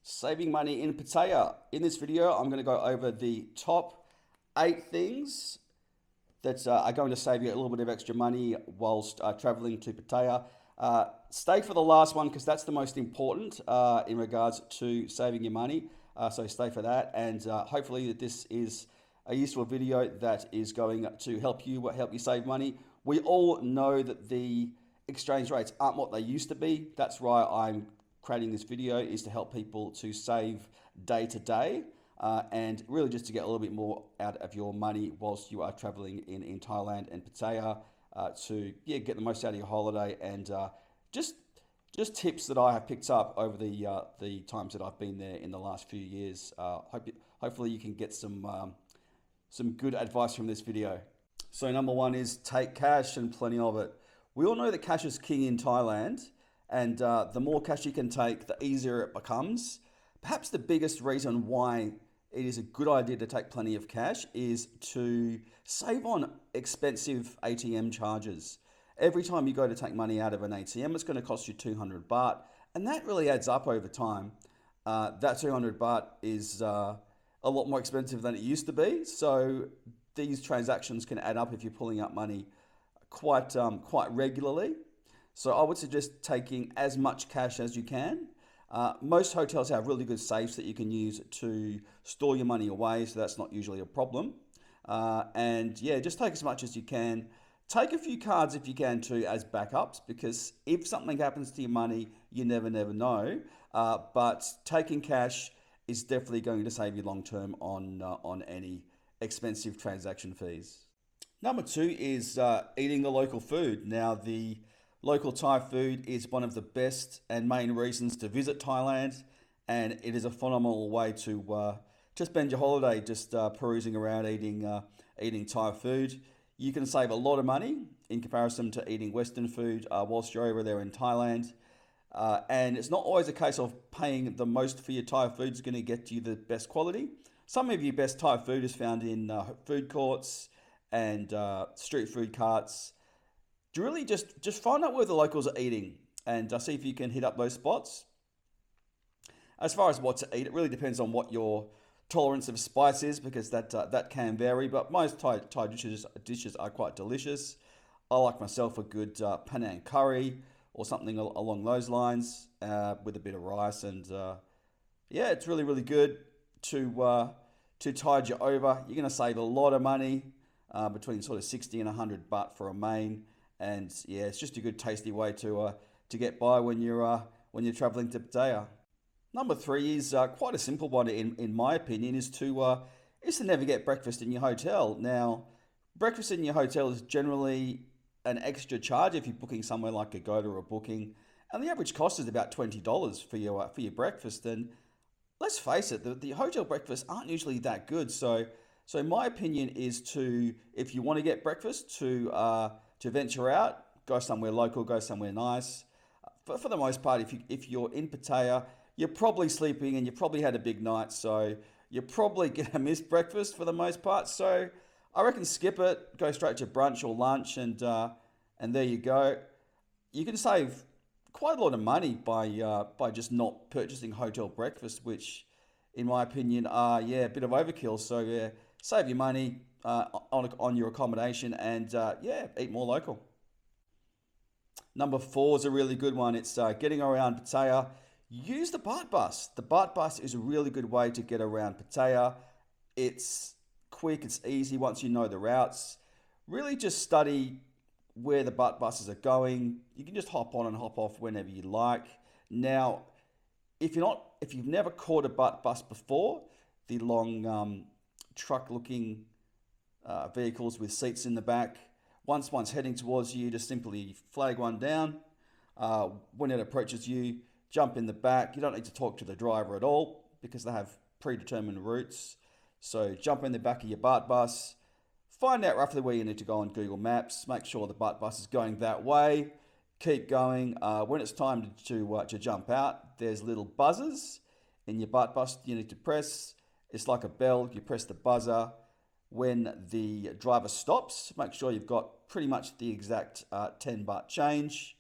Saving money in Pattaya. In this video, I'm going to go over the top 8 things that are going to save you a little bit of extra money whilst traveling to Pattaya. Stay for the last one because that's the most important in regards to saving your money. So stay for that, and hopefully this is a useful video that is going to help you save money. We all know that the exchange rates aren't what they used to be. That's why I'm creating this video, is to help people to save day to day and really just to get a little bit more out of your money whilst you are traveling in Thailand and Pattaya to get the most out of your holiday, and just tips that I have picked up over the times that I've been there in the last few years. Hopefully you can get some good advice from this video. So number one is take cash, and plenty of it. We all know that cash is king in Thailand, and the more cash you can take, the easier it becomes. Perhaps the biggest reason why it is a good idea to take plenty of cash is to save on expensive ATM charges. Every time you go to take money out of an ATM, it's going to cost you 200 baht, and that really adds up over time. That 200 baht is a lot more expensive than it used to be, so these transactions can add up if you're pulling out money quite regularly. So I would suggest taking as much cash as you can. Most hotels have really good safes that you can use to store your money away, so that's not usually a problem. And yeah, just take as much as you can. Take a few cards if you can too as backups, because if something happens to your money, you never know. But taking cash is definitely going to save you long term on any expensive transaction fees. Number two is eating the local food. Now, the local Thai food is one of the best and main reasons to visit Thailand, and it is a phenomenal way to spend your holiday, just perusing around eating Thai food. You can save a lot of money in comparison to eating Western food whilst you're over there in Thailand. And it's not always a case of paying the most for your Thai food is going to get you the best quality. Some of your best Thai food is found in food courts and street food carts. Really just find out where the locals are eating and see if you can hit up those spots. As far as what to eat, it really depends on what your tolerance of spice is, because that can vary, but most Thai dishes are quite delicious. I like myself a good Penang curry or something along those lines with a bit of rice, and yeah, it's really good to tide you over. You're going to save a lot of money, between sort of 60 and 100 baht for a main. And yeah, it's just a good tasty way to get by when you're traveling to Pattaya. Number three is quite a simple one in my opinion, is to never get breakfast in your hotel. Now, breakfast in your hotel is generally an extra charge if you're booking somewhere like Agoda or Booking, and the average cost is about $20 for your breakfast. And let's face it, the hotel breakfasts aren't usually that good. So my opinion is to, if you want to get breakfast, to venture out, go somewhere local, go somewhere nice. For the most part, if you're in Pattaya, you're probably sleeping and you probably had a big night, so you're probably gonna miss breakfast for the most part. So I reckon skip it, go straight to brunch or lunch, and there you go. You can save quite a lot of money by just not purchasing hotel breakfast, which, in my opinion, are a bit of overkill. So yeah, save your money on your accommodation, and eat more local. Number four is a really good one. It's getting around Pattaya. Use the BART bus. The BART bus is a really good way to get around Pattaya. It's quick, it's easy once you know the routes. Really just study where the BART buses are going. You can just hop on and hop off whenever you like. Now, if you've never caught a BART bus before, the long truck-looking vehicles with seats in the back, once one's heading towards you, just simply flag one down. When it approaches you, jump in the back. You don't need to talk to the driver at all because they have predetermined routes. So jump in the back of your BART bus, find out roughly where you need to go on Google Maps, make sure the BART bus is going that way, keep going. When it's time to jump out, there's little buzzers in your BART bus you need to press. It's like a bell, you press the buzzer. When the driver stops, make sure you've got pretty much the exact 10 baht change.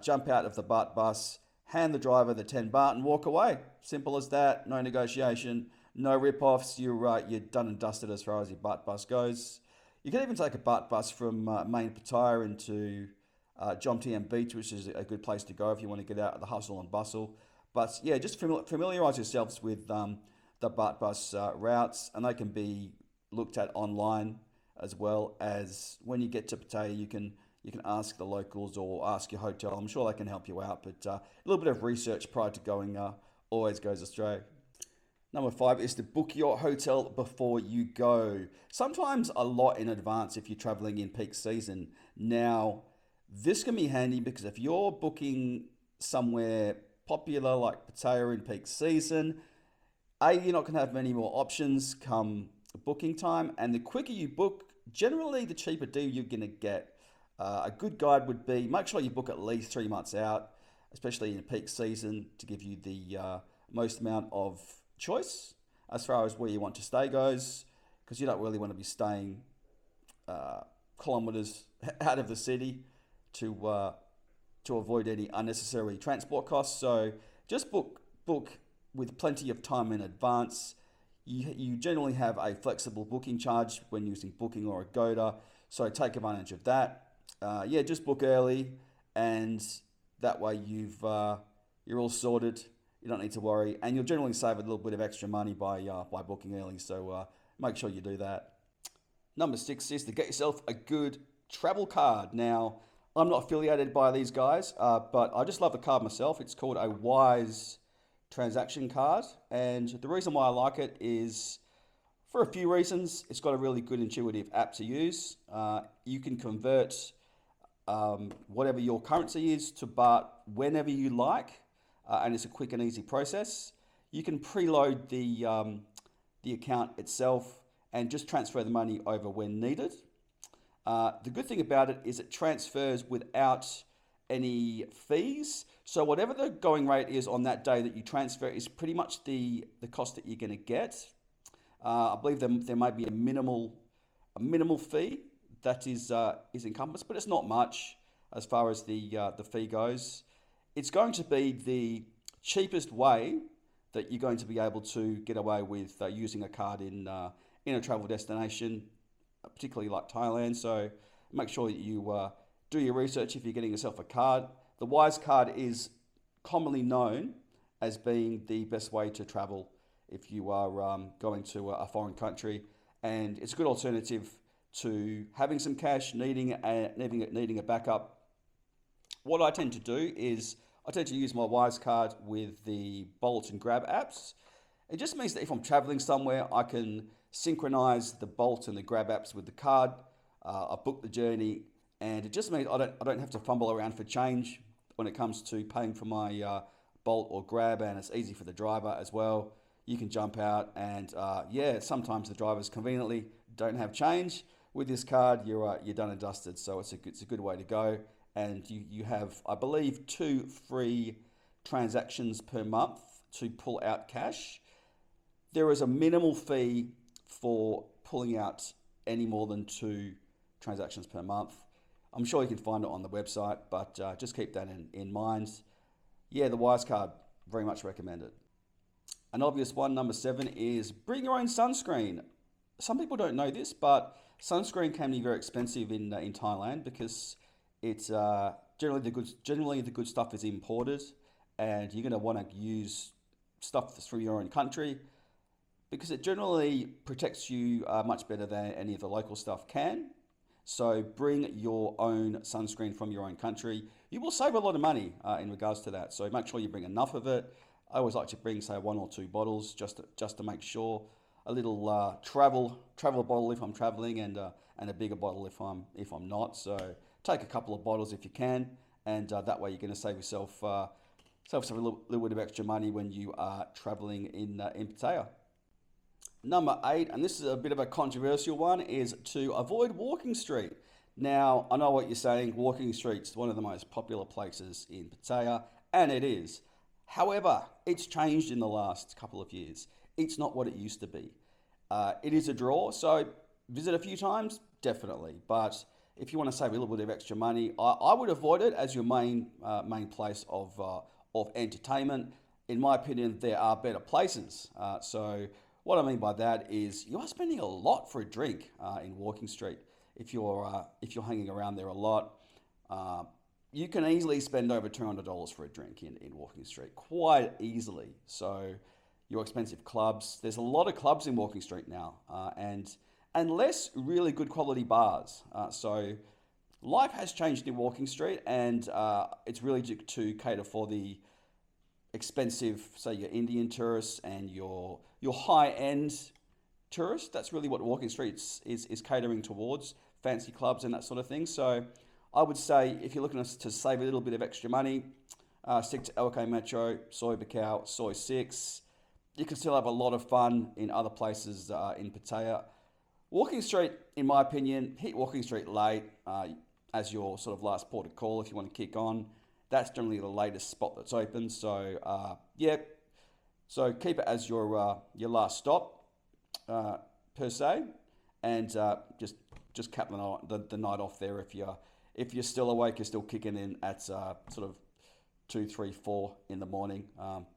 Jump out of the BART bus, hand the driver the 10 baht and walk away. Simple as that. No negotiation, no rip-offs. You're done and dusted as far as your BART bus goes. You can even take a BART bus from main Pattaya into Jomtien Beach, which is a good place to go if you want to get out of the hustle and bustle. But yeah, just familiarise yourselves with the BART bus routes, and they can be looked at online, as well as when you get to Pattaya, you can ask the locals or ask your hotel. I'm sure they can help you out, but a little bit of research prior to going always goes astray. Number 5 is to book your hotel before you go. Sometimes a lot in advance if you're traveling in peak season. Now, this can be handy because if you're booking somewhere popular like Pattaya in peak season, you're not going to have many more options come booking time, and the quicker you book, generally the cheaper deal you're going to get. A good guide would be make sure you book at least 3 months out, especially in peak season, to give you the most amount of choice as far as where you want to stay goes, because you don't really want to be staying kilometers out of the city to avoid any unnecessary transport costs. So just book with plenty of time in advance. You generally have a flexible booking charge when using Booking or Agoda, so take advantage of that. Just book early, and that way you're all sorted. You don't need to worry, and you'll generally save a little bit of extra money by booking early. So make sure you do that. Number 6 is to get yourself a good travel card. Now, I'm not affiliated by these guys, but I just love the card myself. It's called a Wise transaction card, and the reason why I like it is for a few reasons. It's got a really good intuitive app to use. You can convert whatever your currency is to baht whenever you like, and it's a quick and easy process. You can preload the account itself and just transfer the money over when needed. The good thing about it is it transfers without any fees. So whatever the going rate is on that day that you transfer is pretty much the cost that you're going to get. I believe there might be a minimal fee that is encompassed, but it's not much as far as the fee goes. It's going to be the cheapest way that you're going to be able to get away with using a card in a travel destination, particularly like Thailand. So make sure that you do your research if you're getting yourself a card. The Wise card is commonly known as being the best way to travel if you are going to a foreign country, and it's a good alternative to having some cash, needing a backup. What I tend to do is I tend to use my Wise card with the Bolt and Grab apps. It just means that if I'm traveling somewhere, I can synchronize the Bolt and the Grab apps with the card. I book the journey, and it just means I don't have to fumble around for change when it comes to paying for my Bolt or Grab, and it's easy for the driver as well. You can jump out, and sometimes the drivers conveniently don't have change. With this card, you're done and dusted. So it's a good way to go, and you have, I believe, 2 free transactions per month to pull out cash. There is a minimal fee for pulling out any more than 2 transactions per month. I'm sure you can find it on the website, but just keep that in mind. Yeah, the Wise card, very much recommended. An obvious one, number 7, is bring your own sunscreen. Some people don't know this, but sunscreen can be very expensive in Thailand because it's generally the good stuff is imported, and you're going to want to use stuff that's from your own country because it generally protects you much better than any of the local stuff can. So bring your own sunscreen from your own country. You will save a lot of money in regards to that. So make sure you bring enough of it. I always like to bring, say, 1 or 2 bottles just to make sure. A little travel bottle if I'm traveling, and a bigger bottle if I'm not. So take a couple of bottles if you can, and that way you're going to save yourself a little bit of extra money when you are traveling in Pattaya. Number 8, and this is a bit of a controversial one, is to avoid Walking Street. Now, I know what you're saying. Walking Street's one of the most popular places in Pattaya, and it is. However, it's changed in the last couple of years. It's not what it used to be. It is a draw, so visit a few times, definitely. But if you want to save a little bit of extra money, I would avoid it as your main place of of entertainment. In my opinion, there are better places. So what I mean by that is you are spending a lot for a drink in Walking Street. If you're hanging around there a lot, uh, you can easily spend over $200 for a drink in Walking Street, quite easily. So your expensive clubs. There's a lot of clubs in Walking Street now, and less really good quality bars. So life has changed in Walking Street, and it's really to cater for the expensive, say your Indian tourists and your high end tourists. That's really what Walking Street is catering towards, fancy clubs and that sort of thing. So I would say if you're looking to save a little bit of extra money, stick to LK Metro, Soy Bacau, Soy 6. You can still have a lot of fun in other places in Pattaya. Walking Street, in my opinion, hit Walking Street late as your sort of last port of call if you want to kick on. That's generally the latest spot that's open. So yeah, so keep it as your last stop per se, and just cap the night off there. If you're still awake, you're still kicking in at sort of 2, 3, 4 in the morning.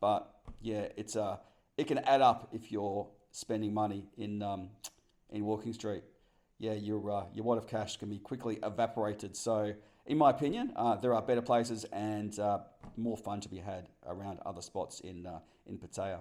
But yeah, it can add up if you're spending money in Walking Street. Yeah, your wad of cash can be quickly evaporated. So, in my opinion, there are better places and more fun to be had around other spots in Pattaya.